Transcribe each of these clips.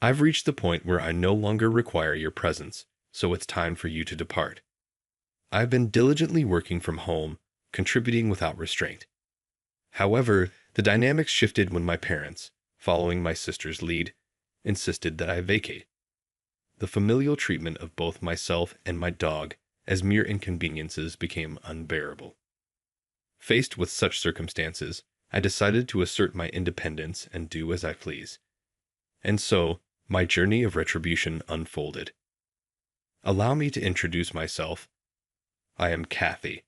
I've reached the point where I no longer require your presence, so it's time for you to depart. I've been diligently working from home, contributing without restraint. However, the dynamics shifted when my parents, following my sister's lead, insisted that I vacate. The familial treatment of both myself and my dog as mere inconveniences became unbearable. Faced with such circumstances, I decided to assert my independence and do as I please. And so, my journey of retribution unfolded. Allow me to introduce myself. I am Kathy,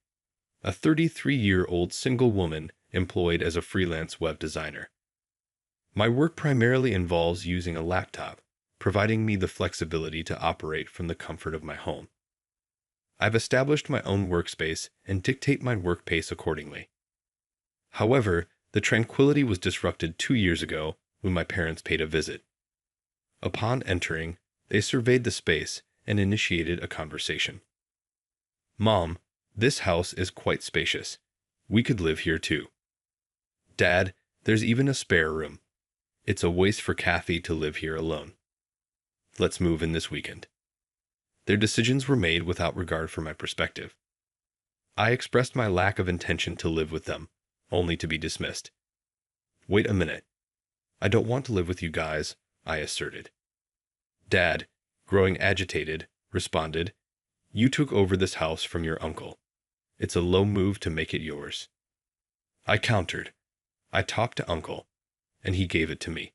a 33-year-old single woman employed as a freelance web designer. My work primarily involves using a laptop, providing me the flexibility to operate from the comfort of my home. I've established my own workspace and dictate my work pace accordingly. However, the tranquility was disrupted 2 years ago when my parents paid a visit. Upon entering, they surveyed the space and initiated a conversation. "Mom, this house is quite spacious. We could live here too." "Dad, there's even a spare room. It's a waste for Kathy to live here alone. Let's move in this weekend." Their decisions were made without regard for my perspective. I expressed my lack of intention to live with them, only to be dismissed. "Wait a minute. I don't want to live with you guys," I asserted. Dad, growing agitated, responded, "You took over this house from your uncle. It's a low move to make it yours." I countered. "I talked to Uncle, and he gave it to me."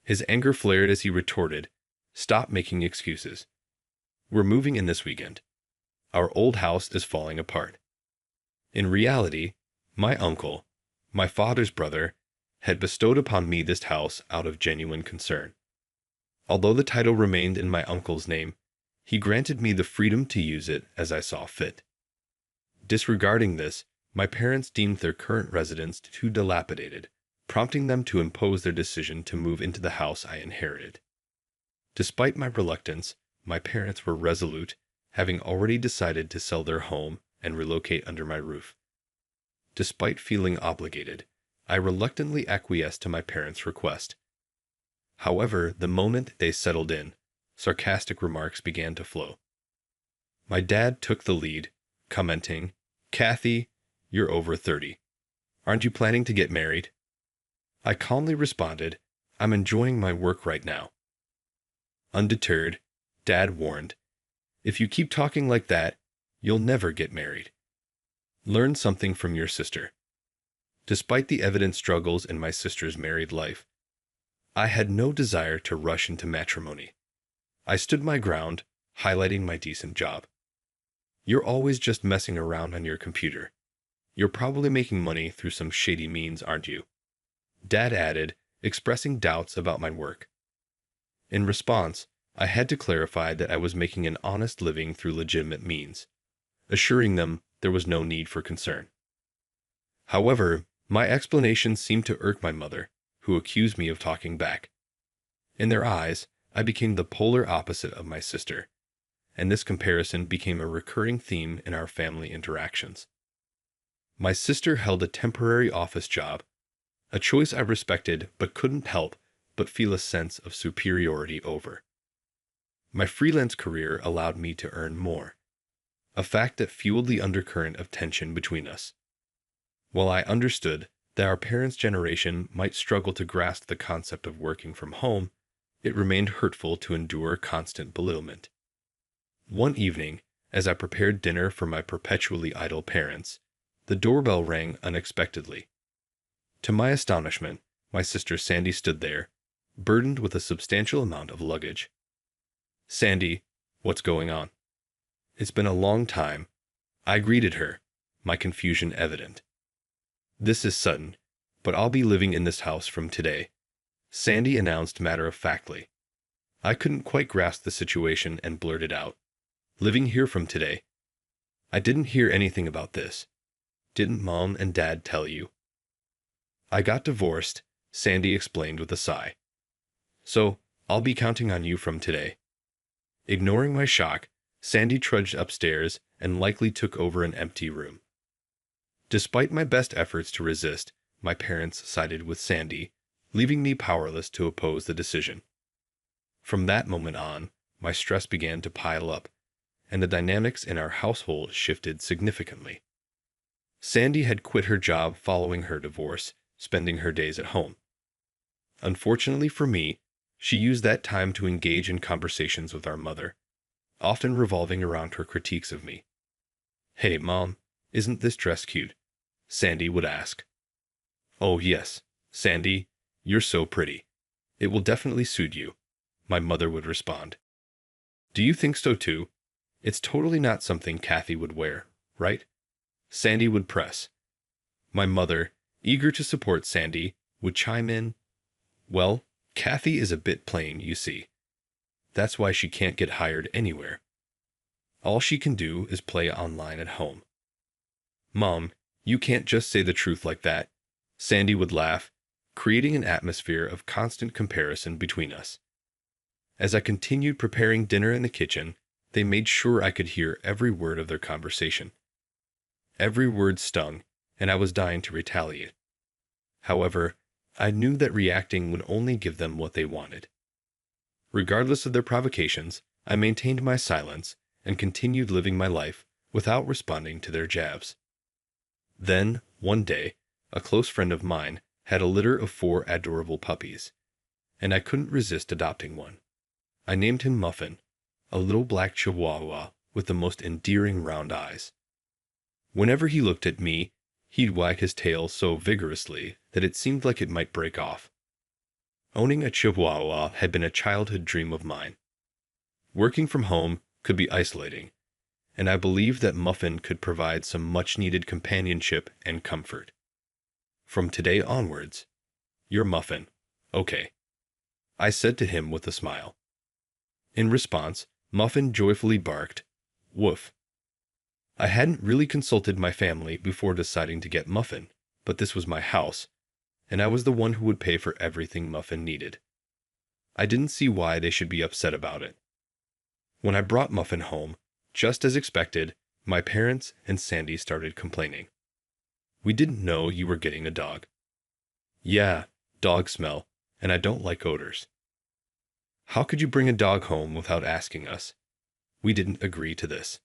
His anger flared as he retorted, "Stop making excuses. We're moving in this weekend. Our old house is falling apart." In reality, my uncle, my father's brother, had bestowed upon me this house out of genuine concern. Although the title remained in my uncle's name, he granted me the freedom to use it as I saw fit. Disregarding this, my parents deemed their current residence too dilapidated, prompting them to impose their decision to move into the house I inherited. Despite my reluctance, my parents were resolute, having already decided to sell their home and relocate under my roof. Despite feeling obligated, I reluctantly acquiesced to my parents' request. However, the moment they settled in, sarcastic remarks began to flow. My dad took the lead, commenting, "Kathy, you're over 30. Aren't you planning to get married?" I calmly responded, "I'm enjoying my work right now." Undeterred, Dad warned, "If you keep talking like that, you'll never get married. Learn something from your sister." Despite the evident struggles in my sister's married life, I had no desire to rush into matrimony. I stood my ground, highlighting my decent job. "You're always just messing around on your computer. You're probably making money through some shady means, aren't you?" Dad added, expressing doubts about my work. In response, I had to clarify that I was making an honest living through legitimate means, assuring them there was no need for concern. However, my explanation seemed to irk my mother, who accused me of talking back. In their eyes, I became the polar opposite of my sister, and this comparison became a recurring theme in our family interactions. My sister held a temporary office job, a choice I respected but couldn't help but feel a sense of superiority over. My freelance career allowed me to earn more, a fact that fueled the undercurrent of tension between us. While I understood that our parents' generation might struggle to grasp the concept of working from home, it remained hurtful to endure constant belittlement. One evening, as I prepared dinner for my perpetually idle parents, the doorbell rang unexpectedly. To my astonishment, my sister Sandy stood there, burdened with a substantial amount of luggage. "Sandy, what's going on?" "It's been a long time," I greeted her, my confusion evident. "This is sudden, but I'll be living in this house from today," Sandy announced matter-of-factly. I couldn't quite grasp the situation and blurted out, "Living here from today? I didn't hear anything about this. Didn't Mom and Dad tell you?" "I got divorced," Sandy explained with a sigh. "So, I'll be counting on you from today." Ignoring my shock, Sandy trudged upstairs and likely took over an empty room. Despite my best efforts to resist, my parents sided with Sandy, leaving me powerless to oppose the decision. From that moment on, my stress began to pile up, and the dynamics in our household shifted significantly. Sandy had quit her job following her divorce, spending her days at home. Unfortunately for me, she used that time to engage in conversations with our mother, often revolving around her critiques of me. "Hey, Mom, isn't this dress cute?" Sandy would ask. "Oh, yes, Sandy, you're so pretty. It will definitely suit you," my mother would respond. "Do you think so too? It's totally not something Kathy would wear, right?" Sandy would press. My mother, eager to support Sandy, would chime in, "Well, Kathy is a bit plain, you see. That's why she can't get hired anywhere. All she can do is play online at home." "Mom, you can't just say the truth like that," Sandy would laugh, creating an atmosphere of constant comparison between us. As I continued preparing dinner in the kitchen, they made sure I could hear every word of their conversation. Every word stung, and I was dying to retaliate. However, I knew that reacting would only give them what they wanted. Regardless of their provocations, I maintained my silence and continued living my life without responding to their jabs. Then, one day, a close friend of mine had a litter of 4 adorable puppies, and I couldn't resist adopting one. I named him Muffin, a little black chihuahua with the most endearing round eyes. Whenever he looked at me, he'd wag his tail so vigorously that it seemed like it might break off. Owning a chihuahua had been a childhood dream of mine. Working from home could be isolating, and I believed that Muffin could provide some much-needed companionship and comfort. "From today onwards, you're Muffin, okay?" I said to him with a smile. In response, Muffin joyfully barked, "Woof." I hadn't really consulted my family before deciding to get Muffin, but this was my house, and I was the one who would pay for everything Muffin needed. I didn't see why they should be upset about it. When I brought Muffin home, just as expected, my parents and Sandy started complaining. "We didn't know you were getting a dog." "Yeah, dog smell, and I don't like odors." "How could you bring a dog home without asking us?" We didn't agree to this.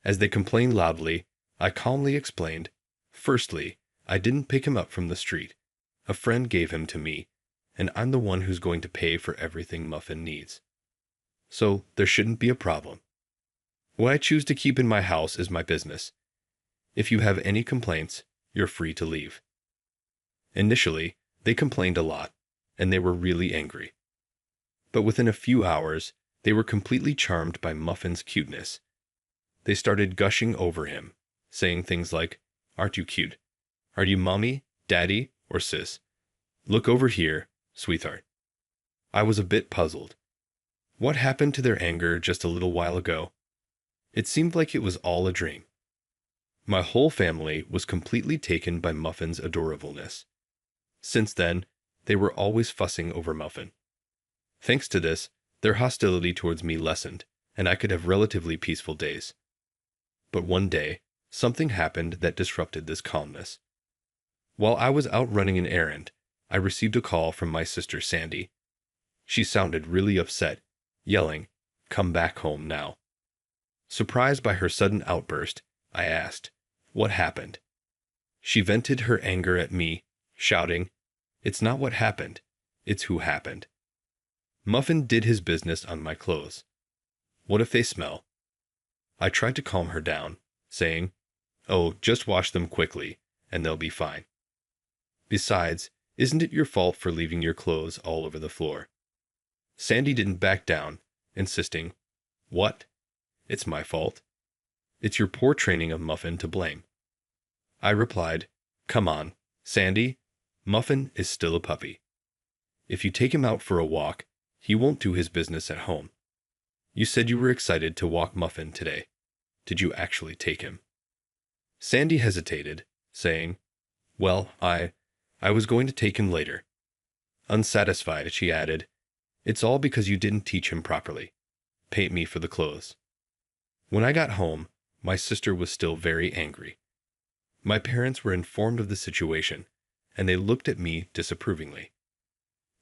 As they complained loudly, I calmly explained, "Firstly, I didn't pick him up from the street. A friend gave him to me, and I'm the one who's going to pay for everything Muffin needs. So there shouldn't be a problem. What I choose to keep in my house is my business. If you have any complaints, you're free to leave." Initially, they complained a lot, and they were really angry. But within a few hours, they were completely charmed by Muffin's cuteness. They started gushing over him, saying things like, "Aren't you cute? Are you mommy, daddy, or sis? Look over here, sweetheart." I was a bit puzzled. What happened to their anger just a little while ago? It seemed like it was all a dream. My whole family was completely taken by Muffin's adorableness. Since then, they were always fussing over Muffin. Thanks to this, their hostility towards me lessened, and I could have relatively peaceful days. But one day, something happened that disrupted this calmness. While I was out running an errand, I received a call from my sister Sandy. She sounded really upset, yelling, "Come back home now." Surprised by her sudden outburst, I asked, "What happened?" She vented her anger at me, shouting, "It's not what happened, it's who happened." Muffin did his business on my clothes. What if they smell? I tried to calm her down, saying, "Oh, just wash them quickly, and they'll be fine. Besides, isn't it your fault for leaving your clothes all over the floor?" Sandy didn't back down, insisting, "What? It's my fault. It's your poor training of Muffin to blame." I replied, "Come on, Sandy, Muffin is still a puppy. If you take him out for a walk, he won't do his business at home. You said you were excited to walk Muffin today. Did you actually take him?" Sandy hesitated, saying, "Well, I was going to take him later." Unsatisfied, she added, "It's all because you didn't teach him properly. Paint me for the clothes." When I got home, my sister was still very angry. My parents were informed of the situation, and they looked at me disapprovingly.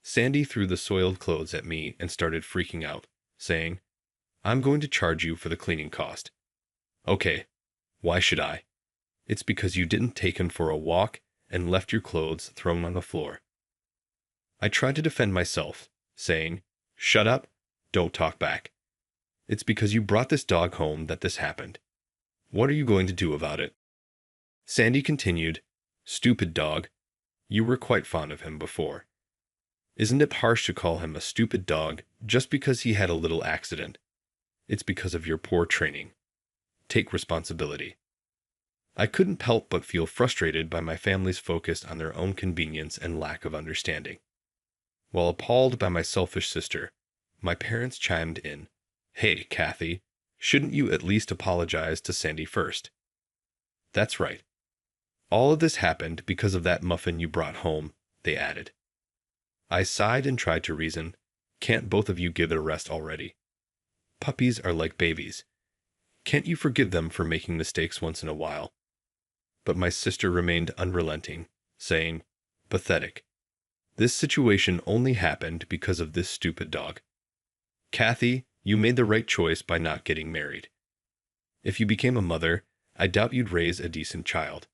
Sandy threw the soiled clothes at me and started freaking out, saying, "I'm going to charge you for the cleaning cost." "Okay, why should I?" "It's because you didn't take him for a walk and left your clothes thrown on the floor." I tried to defend myself, saying, "Shut up, don't talk back. It's because you brought this dog home that this happened. What are you going to do about it?" Sandy continued, "Stupid dog. You were quite fond of him before. Isn't it harsh to call him a stupid dog just because he had a little accident? It's because of your poor training. Take responsibility." I couldn't help but feel frustrated by my family's focus on their own convenience and lack of understanding. While appalled by my selfish sister, my parents chimed in, "Hey, Kathy, shouldn't you at least apologize to Sandy first?" "That's right. All of this happened because of that muffin you brought home," they added. I sighed and tried to reason. "Can't both of you give it a rest already? Puppies are like babies. Can't you forgive them for making mistakes once in a while?" But my sister remained unrelenting, saying, "Pathetic. This situation only happened because of this stupid dog. Kathy, you made the right choice by not getting married. If you became a mother, I doubt you'd raise a decent child."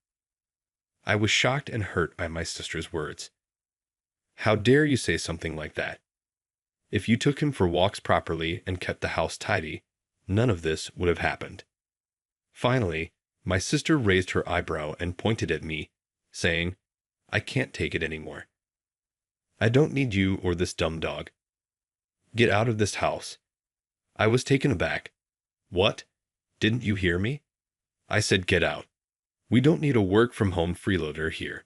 I was shocked and hurt by my sister's words. "How dare you say something like that? If you took him for walks properly and kept the house tidy, none of this would have happened." Finally, my sister raised her eyebrow and pointed at me, saying, "I can't take it anymore. I don't need you or this dumb dog. Get out of this house." I was taken aback. "What? Didn't you hear me? I said get out. We don't need a work-from-home freeloader here."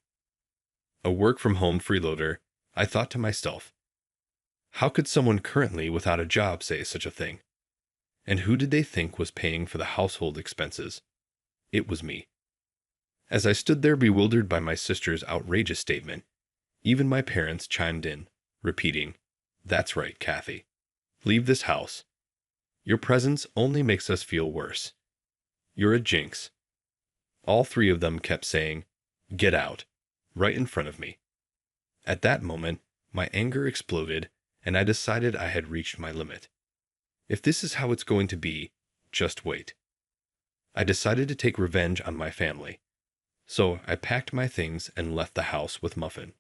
A work-from-home freeloader, I thought to myself. How could someone currently without a job say such a thing? And who did they think was paying for the household expenses? It was me. As I stood there bewildered by my sister's outrageous statement, even my parents chimed in, repeating, "That's right, Kathy. Leave this house. Your presence only makes us feel worse. You're a jinx." All three of them kept saying, "Get out," right in front of me. At that moment, my anger exploded, and I decided I had reached my limit. If this is how it's going to be, just wait. I decided to take revenge on my family. So I packed my things and left the house with Muffin.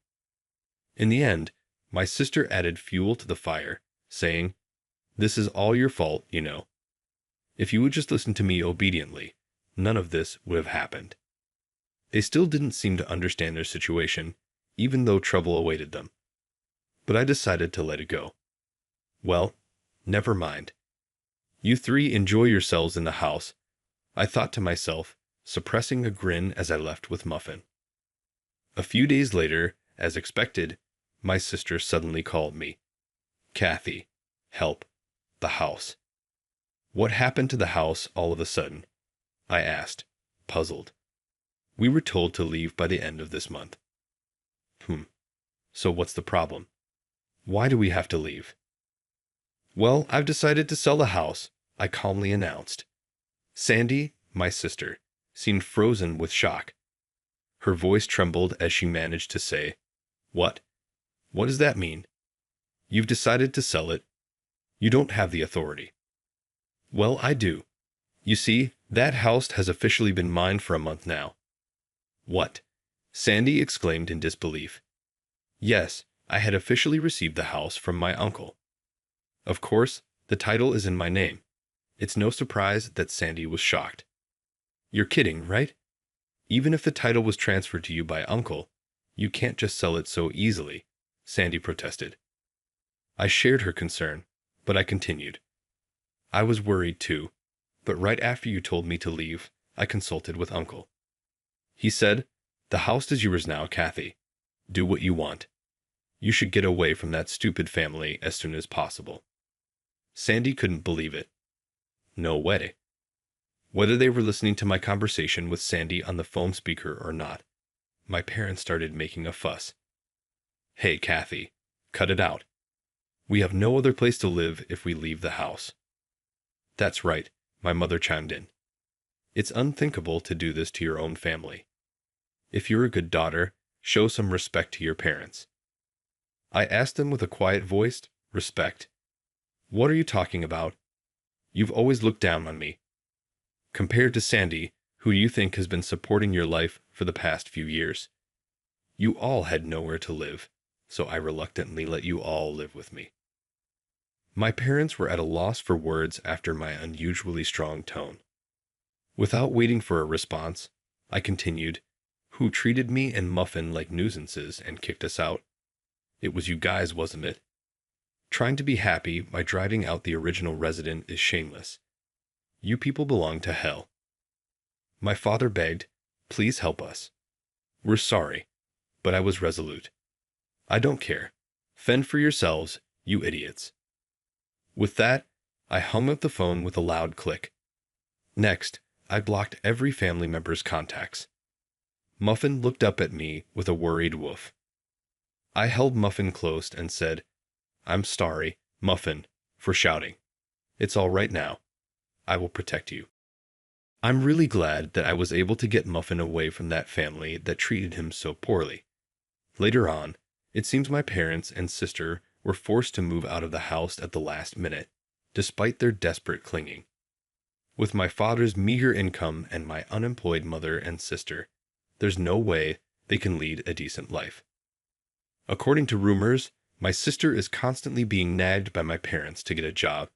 In the end, my sister added fuel to the fire, saying, "This is all your fault, you know. If you would just listen to me obediently, none of this would have happened." They still didn't seem to understand their situation, even though trouble awaited them. But I decided to let it go. "Well, never mind. You three enjoy yourselves in the house," I thought to myself, suppressing a grin as I left with Muffin. A few days later, as expected, my sister suddenly called me. "Kathy, help. The house." "What happened to the house all of a sudden?" I asked, puzzled. "We were told to leave by the end of this month." So what's the problem? Why do we have to leave?" "Well, I've decided to sell the house," I calmly announced. Sandy, my sister, seemed frozen with shock. Her voice trembled as she managed to say, "What? What does that mean? You've decided to sell it. You don't have the authority." "Well, I do. You see, that house has officially been mine for a month now." "What?" Sandy exclaimed in disbelief. "Yes, I had officially received the house from my uncle. Of course, the title is in my name." It's no surprise that Sandy was shocked. "You're kidding, right? Even if the title was transferred to you by uncle, you can't just sell it so easily," Sandy protested. I shared her concern, but I continued. "I was worried too, but right after you told me to leave, I consulted with uncle. He said, 'The house is yours now, Kathy. Do what you want. You should get away from that stupid family as soon as possible.'" Sandy couldn't believe it. No way. Whether they were listening to my conversation with Sandy on the phone speaker or not, my parents started making a fuss. "Hey, Kathy, cut it out. We have no other place to live if we leave the house." "That's right," my mother chimed in. "It's unthinkable to do this to your own family. If you're a good daughter, show some respect to your parents." I asked them with a quiet voice, respect. What are you talking about? You've always looked down on me. Compared to Sandy, who you think has been supporting your life for the past few years. You all had nowhere to live, so I reluctantly let you all live with me. My parents were at a loss for words after my unusually strong tone. Without waiting for a response, I continued, who treated me and Muffin like nuisances and kicked us out. It was you guys, wasn't it? Trying to be happy by driving out the original resident is shameless. You people belong to hell. My father begged, please help us. We're sorry, but I was resolute. I don't care. Fend for yourselves, you idiots. With that, I hung up the phone with a loud click. Next, I blocked every family member's contacts. Muffin looked up at me with a worried woof. I held Muffin close and said, I'm sorry, Muffin, for shouting. It's all right now. I will protect you. I'm really glad that I was able to get Muffin away from that family that treated him so poorly. Later on, it seems my parents and sister were forced to move out of the house at the last minute, despite their desperate clinging. With my father's meager income and my unemployed mother and sister, there's no way they can lead a decent life. According to rumors, my sister is constantly being nagged by my parents to get a job,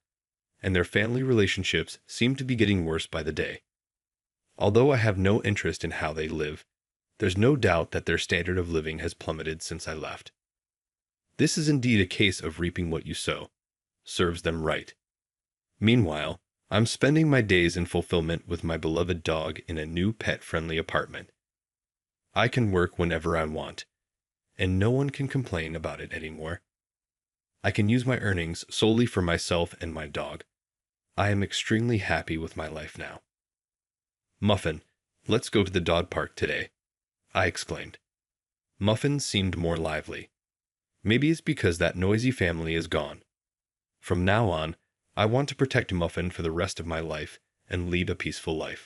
and their family relationships seem to be getting worse by the day. Although I have no interest in how they live, there's no doubt that their standard of living has plummeted since I left. This is indeed a case of reaping what you sow. Serves them right. Meanwhile, I'm spending my days in fulfillment with my beloved dog in a new pet-friendly apartment. I can work whenever I want, and no one can complain about it anymore. I can use my earnings solely for myself and my dog. I am extremely happy with my life now. Muffin, let's go to the dog park today, I exclaimed. Muffin seemed more lively. Maybe it's because that noisy family is gone. From now on, I want to protect Muffin for the rest of my life and lead a peaceful life.